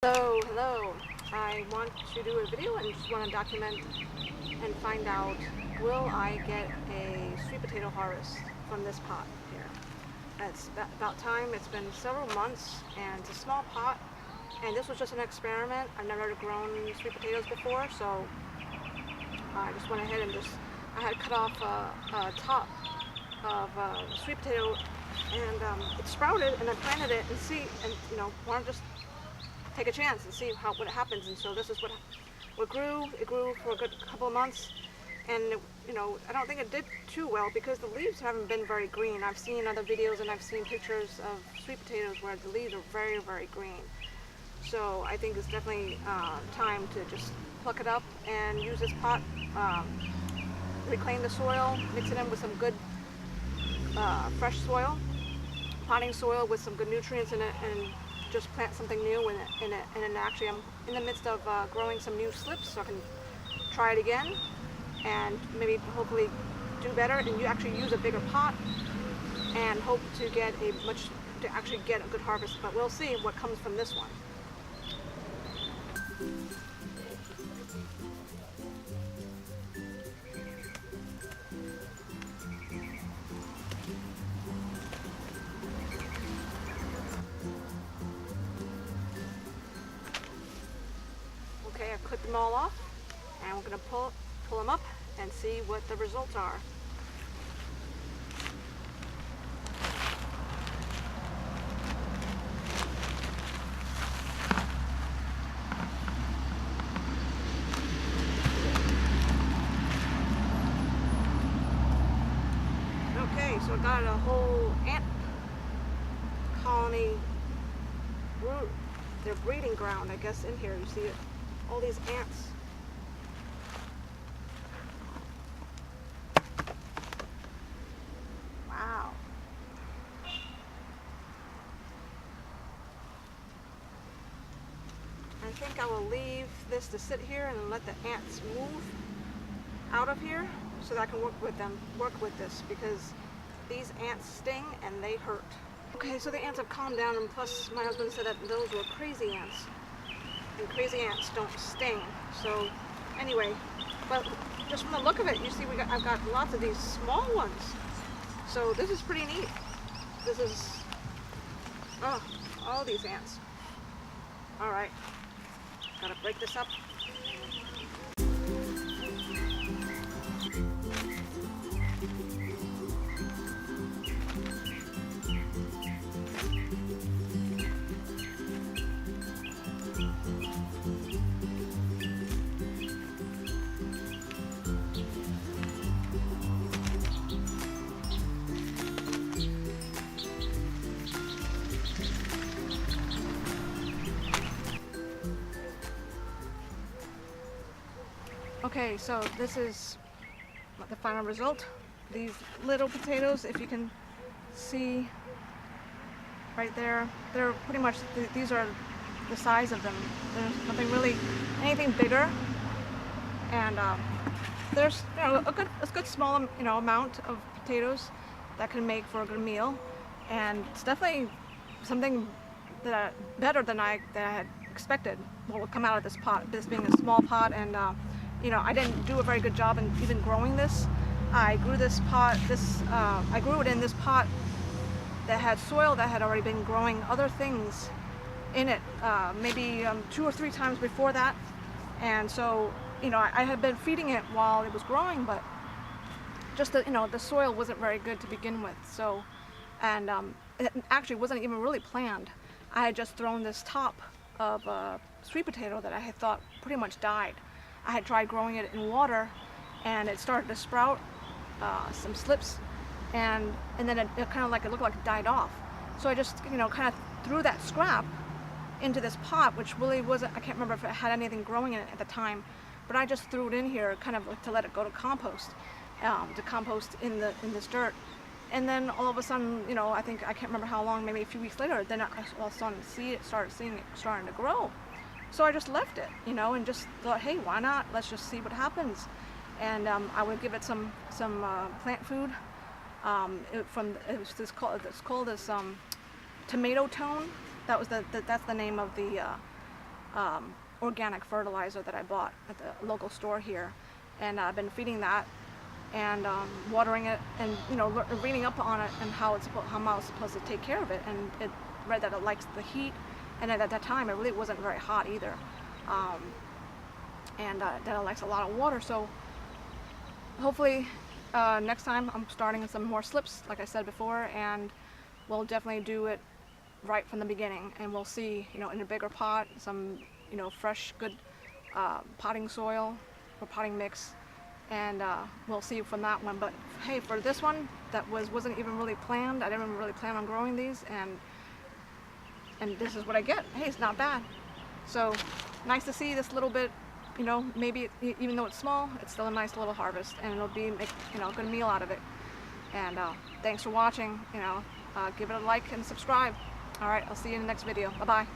So, hello. I want to do a video and just want to document and find out, will I get a sweet potato harvest from this pot here? It's about time. It's been several months and it's a small pot, and this was just an experiment. I've never grown sweet potatoes before, so I just went ahead and I had cut off a top of sweet potato, and it sprouted, and I planted it and want to just take a chance and see what happens. And so this is what grew. It grew for a good couple of months, and I don't think it did too well because the leaves haven't been very green. I've seen other videos and I've seen pictures of sweet potatoes where the leaves are very, very green. So I think it's definitely time to just pluck it up and use this pot, reclaim the soil, mix it in with some good fresh soil, potting soil with some good nutrients in it, and just plant something new in it. And then actually I'm in the midst of growing some new slips, so I can try it again and maybe hopefully do better and you actually use a bigger pot and hope to actually get a good harvest. But we'll see what comes from this one. Okay, I've clipped them all off, and we're going to pull them up and see what the results are. Okay, so I got a whole ant colony root, their breeding ground, I guess, in here. You see it, all these ants. Wow. I think I will leave this to sit here and let the ants move out of here so that I can work with this, because these ants sting and they hurt. Okay, so the ants have calmed down, and plus my husband said that those were crazy ants, and crazy ants don't sting. So anyway, but just from the look of it, you see I've got lots of these small ones. So this is pretty neat. This is, all these ants. All right, gotta break this up. Okay, so this is the final result. These little potatoes, if you can see right there, they're pretty much, these are the size of them. There's nothing really, anything bigger. And there's a good small amount of potatoes that can make for a good meal. And it's definitely something better than I had expected what would come out of this pot, this being a small pot. And I didn't do a very good job in even growing this. I grew this pot, I grew it in this pot that had soil that had already been growing other things in it, maybe 2 or 3 times before that. And so, I had been feeding it while it was growing, but just the soil wasn't very good to begin with. So, and it actually wasn't even really planned. I had just thrown this top of sweet potato that I had thought pretty much died. I had tried growing it in water, and it started to sprout some slips, and then it kind of it looked like it died off. So I just kind of threw that scrap into this pot, which really wasn't, I can't remember if it had anything growing in it at the time, but I just threw it in here kind of to let it go to compost in this dirt. And then all of a sudden, I can't remember how long, maybe a few weeks later, then I all of a sudden started seeing it starting to grow. So I just left it, and just thought, hey, why not? Let's just see what happens. And I would give it some plant food. It's called this tomato tone. That's the name of the organic fertilizer that I bought at the local store here, and I've been feeding that and watering it, and reading up on it and how I was supposed to take care of it, and it read that it likes the heat, and at that time it really wasn't very hot either, and that it likes a lot of water. So hopefully next time I'm starting some more slips like I said before, and we'll definitely do it right from the beginning, and we'll see in a bigger pot some fresh good potting soil or potting mix, and we'll see from that one. But hey, for this one that wasn't even really planned, I didn't even really plan on growing these, and this is what I get. Hey, it's not bad. So nice to see this little bit, maybe even though it's small, it's still a nice little harvest, and it'll be a good meal out of it. And thanks for watching. Give it a like and subscribe. All right, I'll see you in the next video. Bye bye.